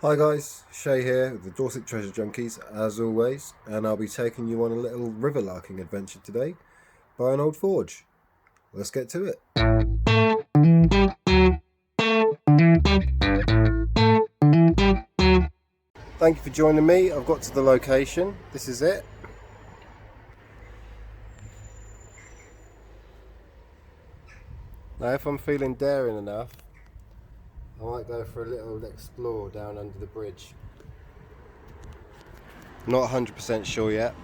Hi guys, Shay here with the Dorset Treasure Junkies as always, and I'll be taking you on a little river larking adventure today by an old forge. Let's get to it. Thank you for joining me. I've got to the location. This is it. Now if I'm feeling daring enough, I might go for a little explore down under the bridge. Not 100% sure yet.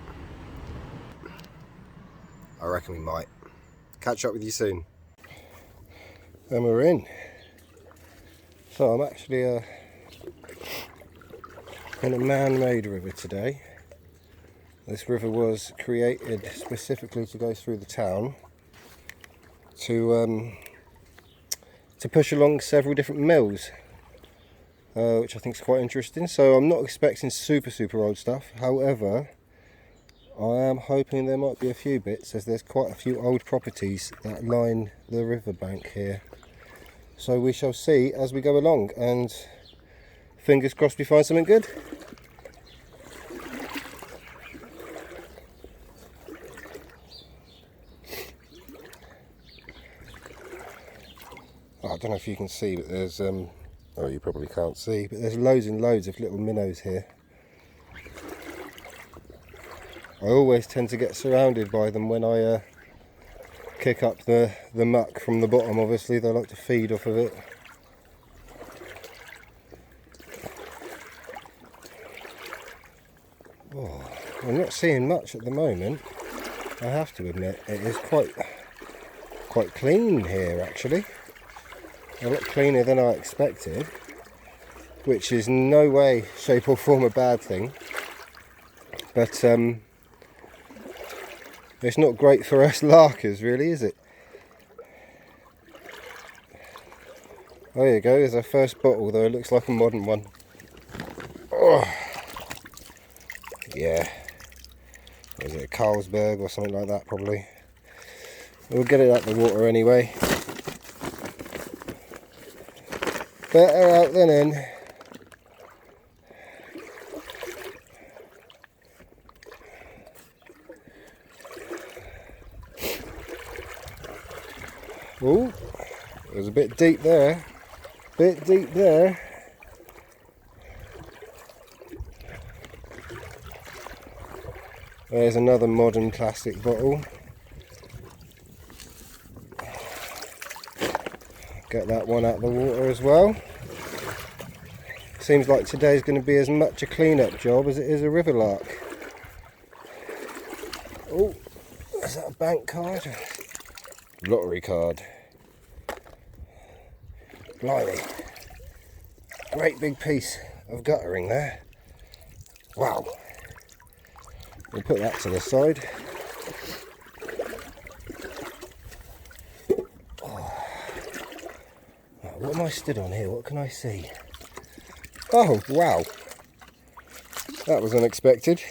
I reckon we might. Catch up with you soon. And we're in. So I'm actually in a man-made river today. This river was created specifically to go through the town to push along several different mills, which I think is quite interesting. So I'm not expecting super old stuff. However, I am hoping there might be a few bits, as there's quite a few old properties that line the riverbank here. So we shall see as we go along, and fingers crossed we find something good. I don't know if you can see, but there's oh, you probably can't see, but there's loads and loads of little minnows here. I always tend to get surrounded by them when I kick up the muck from the bottom. Obviously they like to feed off of it. Oh, I'm not seeing much at the moment, I have to admit. It is quite clean here actually. A lot cleaner than I expected, which is no way, shape or form a bad thing, but it's not great for us larkers really, is it? Oh, there you go, there's our first bottle, though it looks like a modern one. Oh. Yeah, is it a Carlsberg or something like that probably? We'll get it out the water anyway. Better out than in. Oh, it was a bit deep there. Bit deep there. There's another modern plastic bottle. Get that one out of the water as well. Seems like today's going to be as much a clean-up job as it is a river lark. Oh, is that a bank card? Lottery card. Blimey. Great big piece of guttering there. Wow. We'll put that to the side. What am I stood on here? What can I see? Oh, wow. That was unexpected.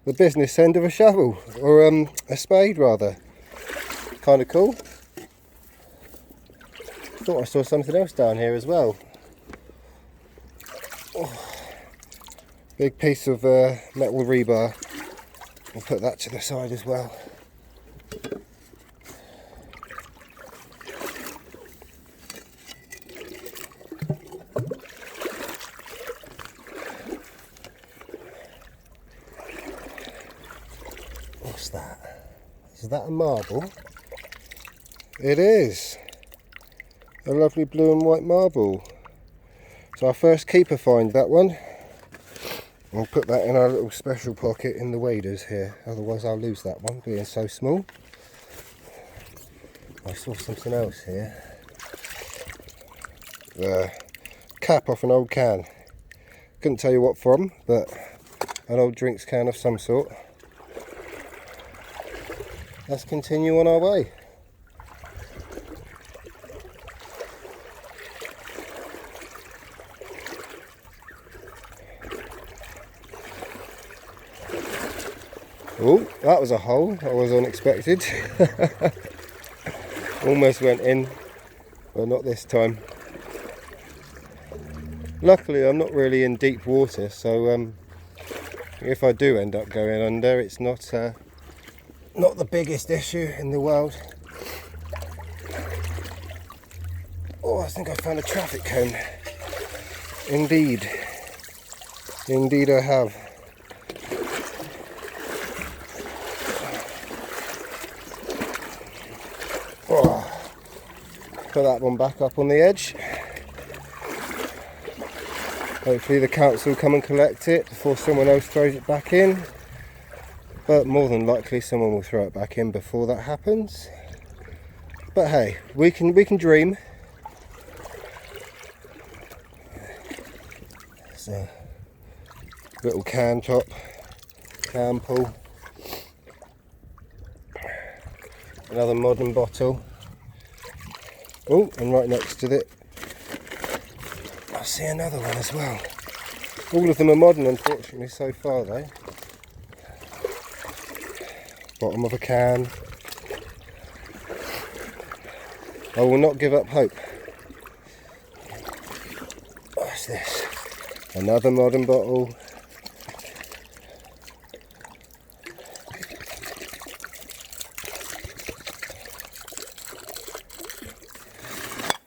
The business end of a shovel, or a spade rather. Kind of cool. Thought I saw something else down here as well. Oh, big piece of metal rebar. I'll put that to the side as well. What's that? Is that a marble? It is. A lovely blue and white marble. So our first keeper find, that one. We'll put that in our little special pocket in the waders here. Otherwise I'll lose that one, being so small. I saw something else here. The cap off an old can. Couldn't tell you what from, but an old drinks can of some sort. Let's continue on our way. Oh, that was a hole. That was unexpected. Almost went in, but not this time. Luckily I'm not really in deep water, so if I do end up going under, it's not the biggest issue in the world. Oh, I think I found a traffic cone. Indeed I have. Oh, put that one back up on the edge. Hopefully the council will come and collect it before someone else throws it back in. But more than likely someone will throw it back in before that happens. But hey, we can dream. It's a little can top, can pull. Another modern bottle. Oh, and right next to it, I see another one as well. All of them are modern, unfortunately, so far though. Bottom of a can. I will not give up hope. What's this? Another modern bottle.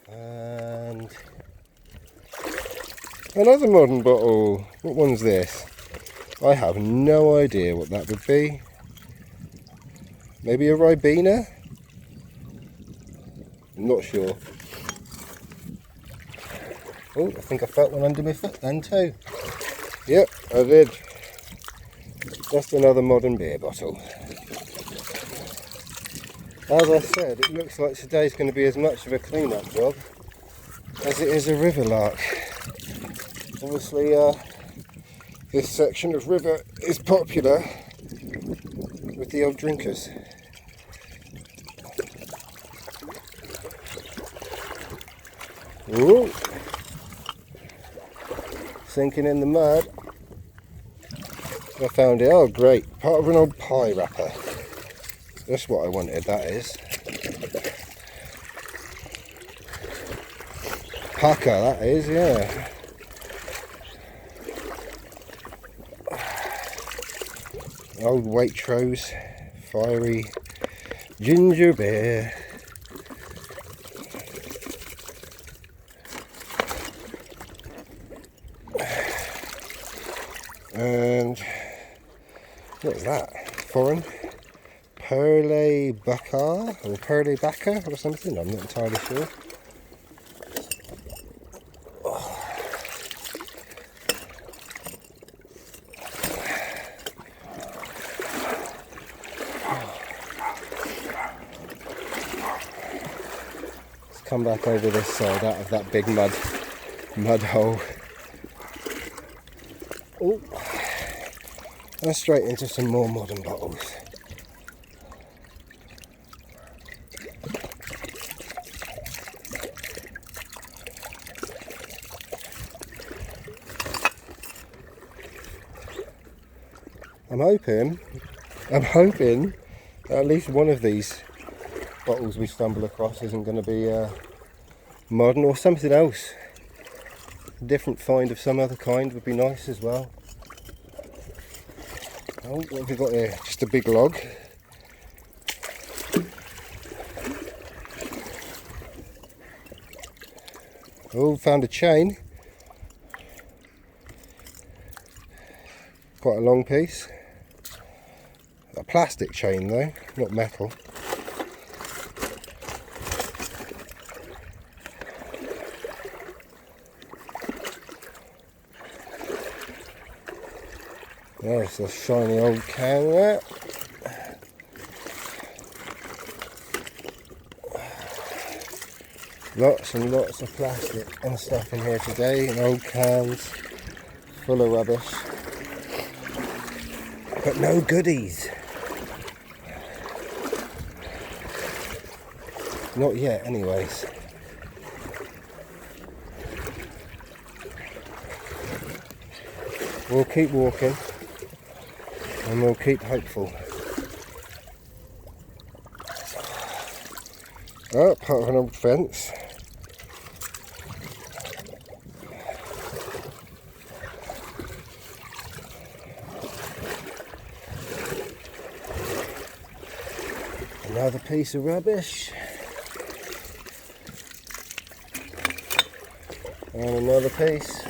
And another modern bottle. What one's this? I have no idea what that would be. Maybe a Ribena? I'm not sure. Oh, I think I felt one under my foot then too. Yep, I did. Just another modern beer bottle. As I said, it looks like today's going to be as much of a clean-up job as it is a river lark. Obviously, this section of river is popular with the old drinkers. Ooh. Sinking in the mud. I found it. Oh great, part of an old pie wrapper. That's what I wanted, that is. Packer, that is, yeah. Old Waitrose fiery ginger beer. And what is that? Foreign? Perle Bakar or Perle Backer or something? I'm not entirely sure. Let's come back over this side out of that big mud hole. Oh, and straight into some more modern bottles. I'm hoping that at least one of these bottles we stumble across isn't going to be modern or something else. A different find of some other kind would be nice as well. Oh, what have we got here? Just a big log. Oh, found a chain. Quite a long piece. A plastic chain though, not metal. There's a shiny old can there. Lots and lots of plastic and stuff in here today, and old cans full of rubbish. But no goodies. Not yet, anyways. We'll keep walking and we'll keep hopeful. Oh, part of an old fence. Another piece of rubbish. And another piece.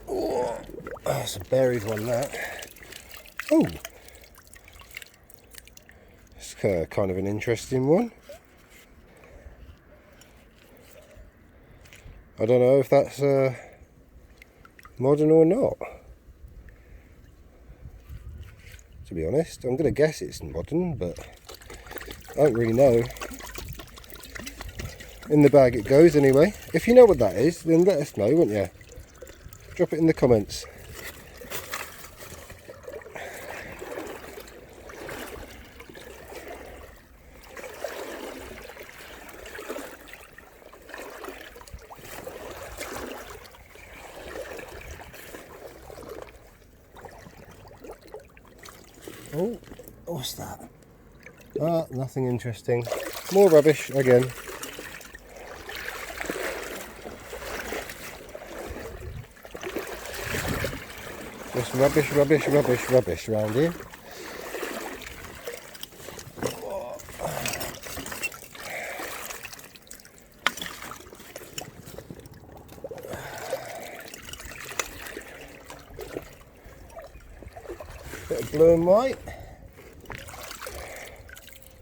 Oh, that's a buried one, that. Oh, it's kind of an interesting one. I don't know if that's modern or not. To be honest, I'm going to guess it's modern, but I don't really know. In the bag it goes anyway. If you know what that is, then let us know, won't you? Drop it in the comments. Oh, what's that? Ah, nothing interesting. More rubbish again. Just rubbish, rubbish, rubbish, rubbish around here. Bit of blue and white.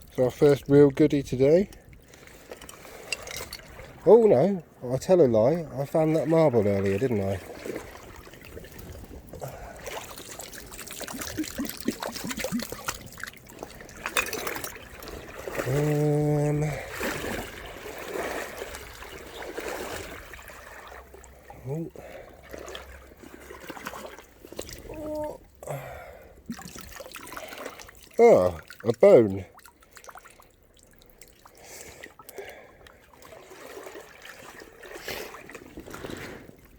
It's our first real goodie today. Oh no, I tell a lie. I found that marble earlier, didn't I? Oh. Oh, a bone.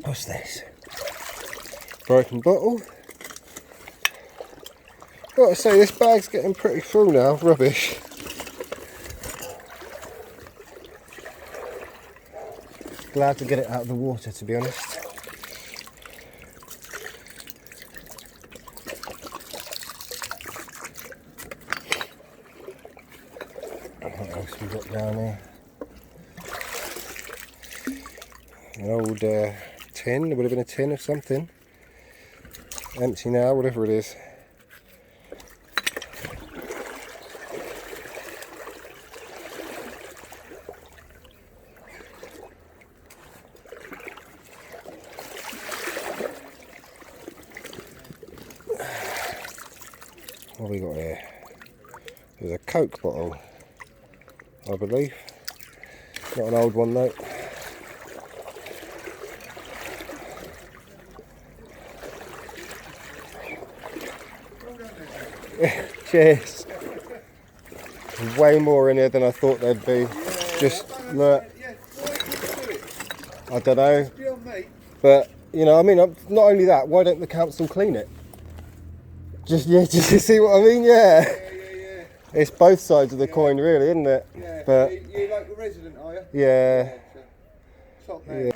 What's this? Broken bottle. Got to say, this bag's getting pretty full now of rubbish. Glad to get it out of the water, to be honest. What else we got down here? An old tin. It would have been a tin of something. Empty now, whatever it is. What have we got here? There's a Coke bottle, I believe. Not an old one though. Cheers. There's way more in here than I thought there'd be. Yeah, just look. Yeah, why would you do it? I don't know. It's beyond me. But you know, I mean, not only that, why don't the council clean it? Just to see what I mean. Yeah. Yeah. It's both sides of the coin, really, isn't it? Yeah. But you like a resident, are you? yeah. Top man. Yeah.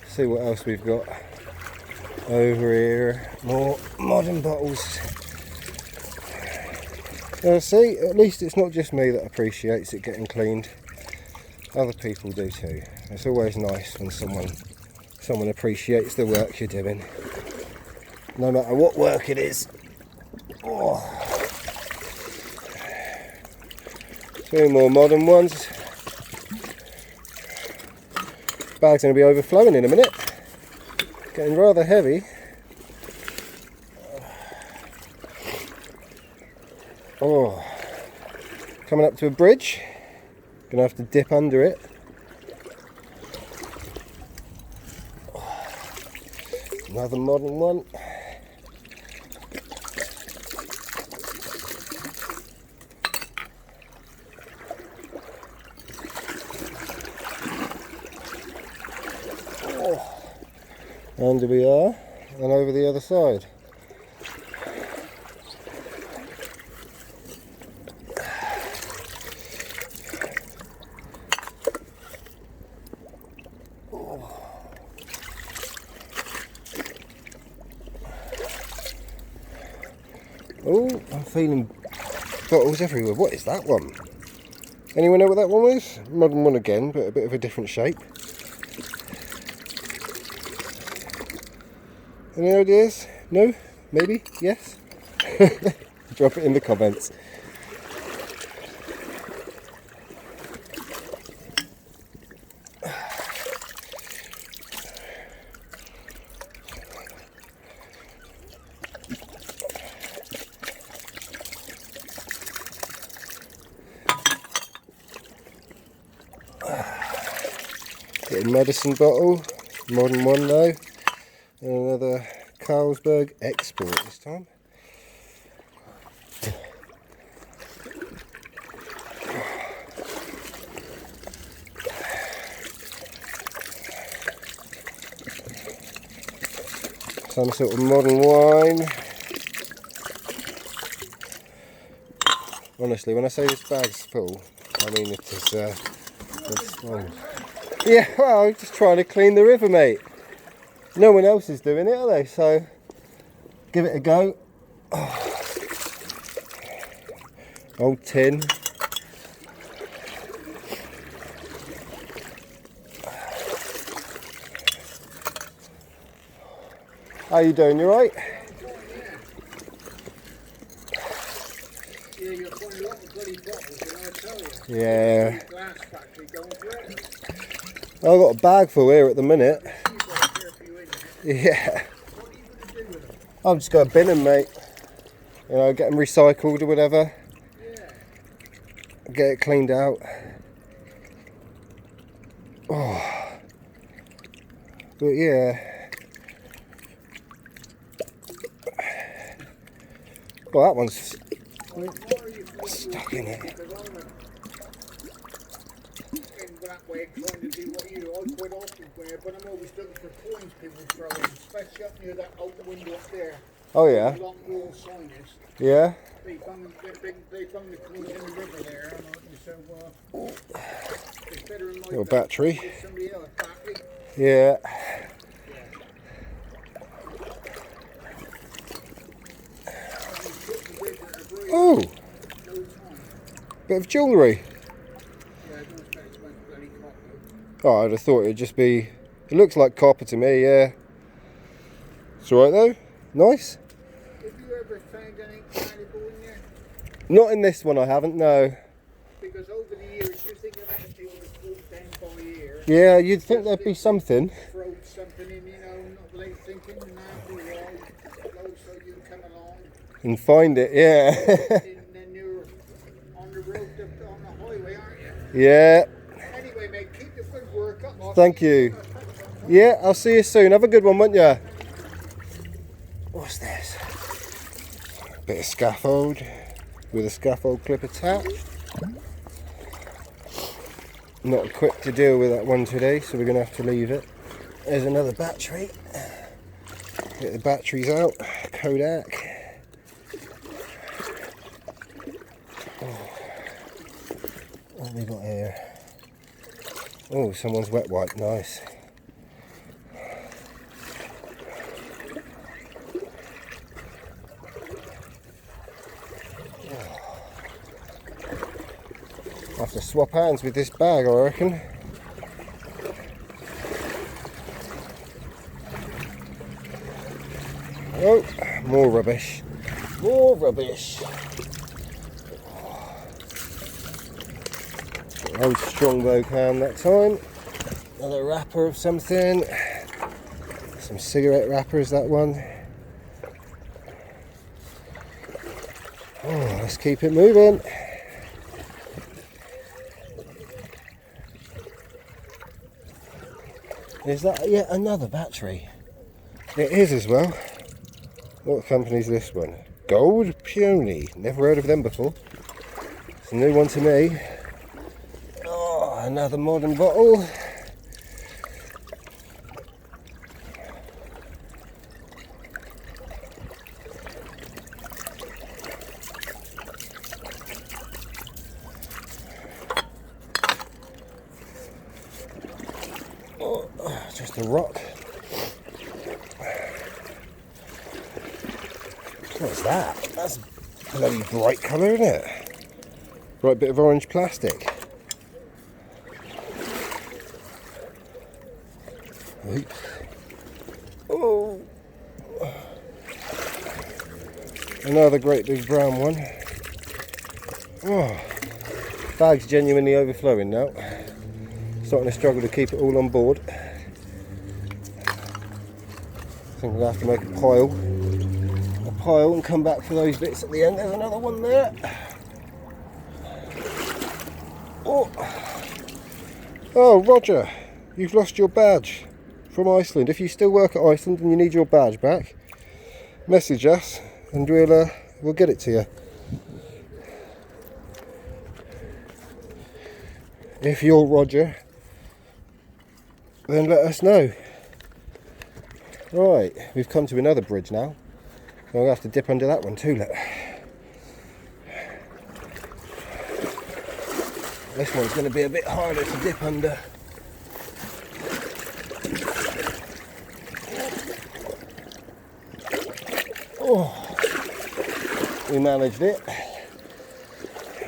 See what else we've got over here. More modern bottles. See, at least it's not just me that appreciates it getting cleaned. Other people do too. It's always nice when someone appreciates the work you're doing, no matter what work it is. Oh. 2 more modern ones. Bag's going to be overflowing in a minute. Getting rather heavy. Oh, coming up to a bridge. Gonna have to dip under it. Another modern one. Under we are, and over the other side. Oh, I'm feeling bottles everywhere. What is that one? Anyone know what that one was? Modern one again, but a bit of a different shape. Any ideas? No? Maybe? Yes? Drop it in the comments. Getting medicine bottle, modern one though, and another Carlsberg export this time. Some sort of modern wine. Honestly, when I say this bag's full, I mean it is it's full. Yeah, well, I'm just trying to clean the river, mate. No one else is doing it, are they? So, give it a go. Oh. Old tin. How you doing? You right? Yeah, you're putting a lot of bloody bottles, and I tell you. Yeah. Glass factory going forever. I've got a bag full here at the minute. You've got a fair few in there. Yeah. What are you going to do with them? I've just got to bin them, mate. You know, get them recycled or whatever. Yeah. Get it cleaned out. Oh. But yeah. Well, that one's stuck in it. That way trying to do what you do. I quite often wear, but I'm always looking for coins people throw in, especially up near that open window up there. Oh yeah. Long wall sign is. Yeah. They found the coins in the river there, and so it's better in my Little battery. Get somebody else battery. Yeah. Oh, bit of jewellery. Oh, I'd have thought it'd just be. It looks like copper to me. Yeah. It's alright though. Nice. Have you ever found anything valuable in there? Not in this one. I haven't. No. Because over the years, you think of anything would have brought down by here. Yeah, you'd think there'd be something. Throw something in, you know, not late thinking, and now we all so you come along. And find it. Yeah. And then you're on the road, on the highway, aren't you? Yeah. Anyway, mate, keep the good work up. Thank you. Yeah, I'll see you soon. Have a good one, won't you? What's this? Bit of scaffold with a scaffold clip attached. Not equipped to deal with that one today, so we're going to have to leave it. There's another battery. Get the batteries out. Kodak. Oh. What have we got here? Oh, someone's wet wipe. Nice. I'll have to swap hands with this bag, I reckon. Oh, more rubbish. More rubbish. Old Strongbow can that time. Another wrapper of something. Some cigarette wrappers, that one. Oh, let's keep it moving. Is that yet another battery? It is as well. What company is this one? Gold Peony. Never heard of them before. It's a new one to me. Oh, another modern bottle. the rock. What's that? That's a bloody bright colour, isn't it? Bright bit of orange plastic. Oops. Oh, another great big brown one. Oh, bag's genuinely overflowing now. Starting to struggle to keep it all on board. I think I'm going to have to make a pile and come back for those bits at the end. There's another one there. Oh, Roger, you've lost your badge from Iceland. If you still work at Iceland and you need your badge back, message us and we'll get it to you. If you're Roger, then let us know. Right, we've come to another bridge now. I'm going to have to dip under that one too, look. This one's going to be a bit harder to dip under. Oh, we managed it.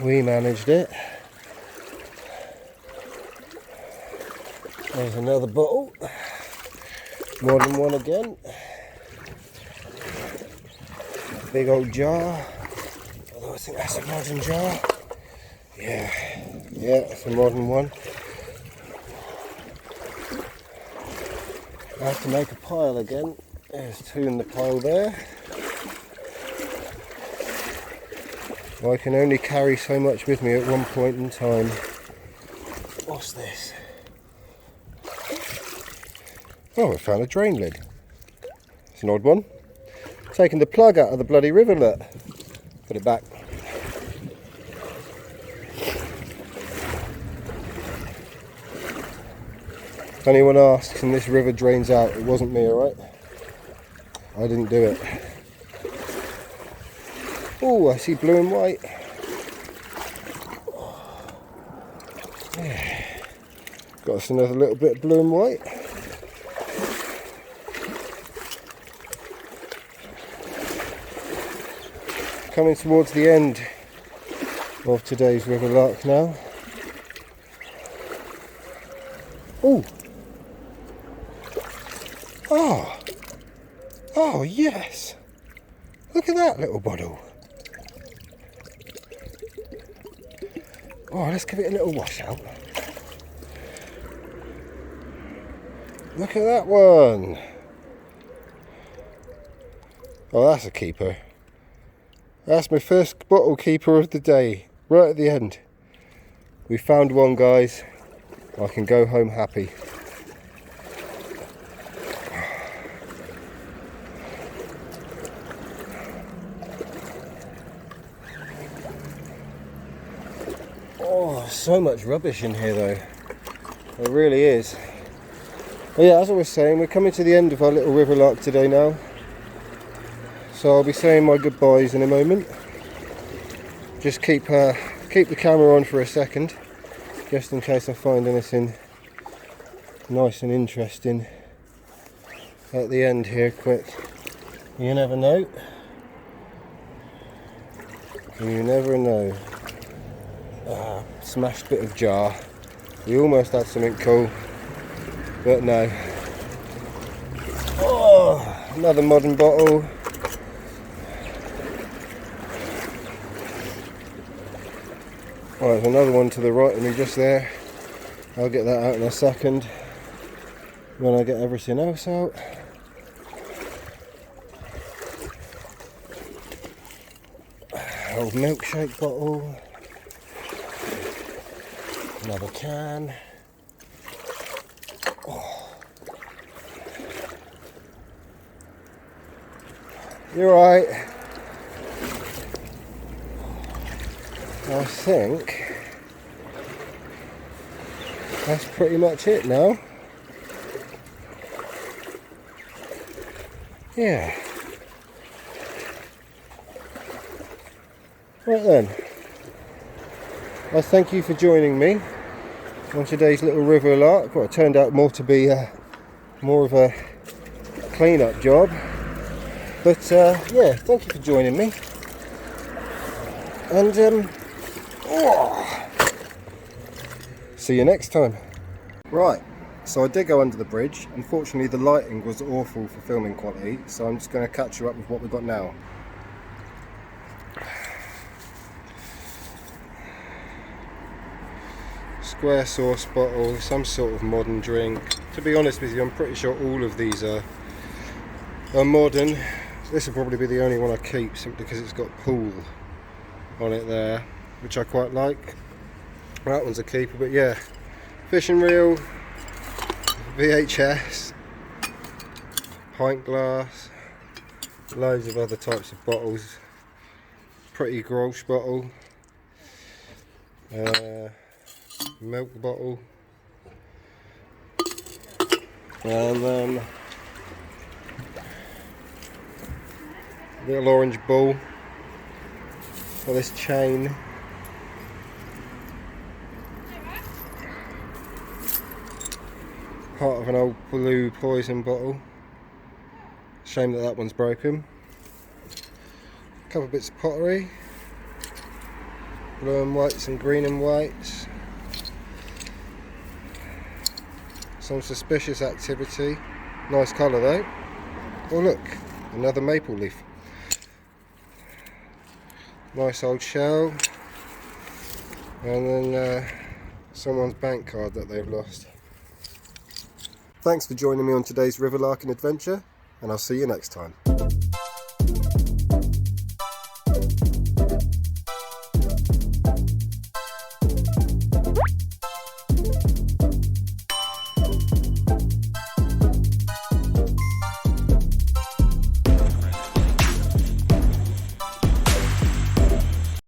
We managed it. There's another bottle. Modern one again. Big old jar. Although I think that's a modern jar. Yeah, it's a modern one. I have to make a pile again. There's two in the pile there. I can only carry so much with me at one point in time. What's this? Oh, I found a drain lid. It's an odd one. Taking the plug out of the bloody rivulet. Put it back. If anyone asks and this river drains out, it wasn't me, alright? I didn't do it. Oh, I see blue and white. Yeah. Got us another little bit of blue and white. Coming towards the end of today's river lark now. Oh! Oh yes! Look at that little bottle. Oh, let's give it a little wash out. Look at that one. Oh, that's a keeper. That's my first bottle keeper of the day, right at the end. We found one, guys. I can go home happy. Oh, so much rubbish in here though. There really is. But yeah, as I was saying, we're coming to the end of our little river lark today now. So I'll be saying my goodbyes in a moment. Just keep the camera on for a second, just in case I find anything nice and interesting at the end here. Quick, you never know. You never know. Smashed bit of jar. We almost had something cool, but no. Oh, another modern bottle. Right, there's another one to the right of me just there. I'll get that out in a second when I get everything else out. Old milkshake bottle. Another can. Oh. You're right. I think that's pretty much it now. Yeah. Right then. I thank you for joining me on today's little river lark. Well, it turned out more to be more of a clean-up job. But yeah, thank you for joining me. And see you next time. Right, so I did go under the bridge. Unfortunately, the lighting was awful for filming quality, so I'm just going to catch you up with what we've got now. Square sauce bottle, some sort of modern drink. To be honest with you, I'm pretty sure all of these are modern. This will probably be the only one I keep, simply because it's got pool on it there, which I quite like. That one's a keeper, but yeah, fishing reel, VHS, pint glass, loads of other types of bottles, pretty Grolsch bottle, milk bottle, and then little orange ball for this chain. Part of an old blue poison bottle. Shame that that one's broken. A couple of bits of pottery. Blue and whites and green and whites. Some suspicious activity. Nice colour though. Oh look, another maple leaf. Nice old shell. And then someone's bank card that they've lost. Thanks for joining me on today's river larking adventure, and I'll see you next time.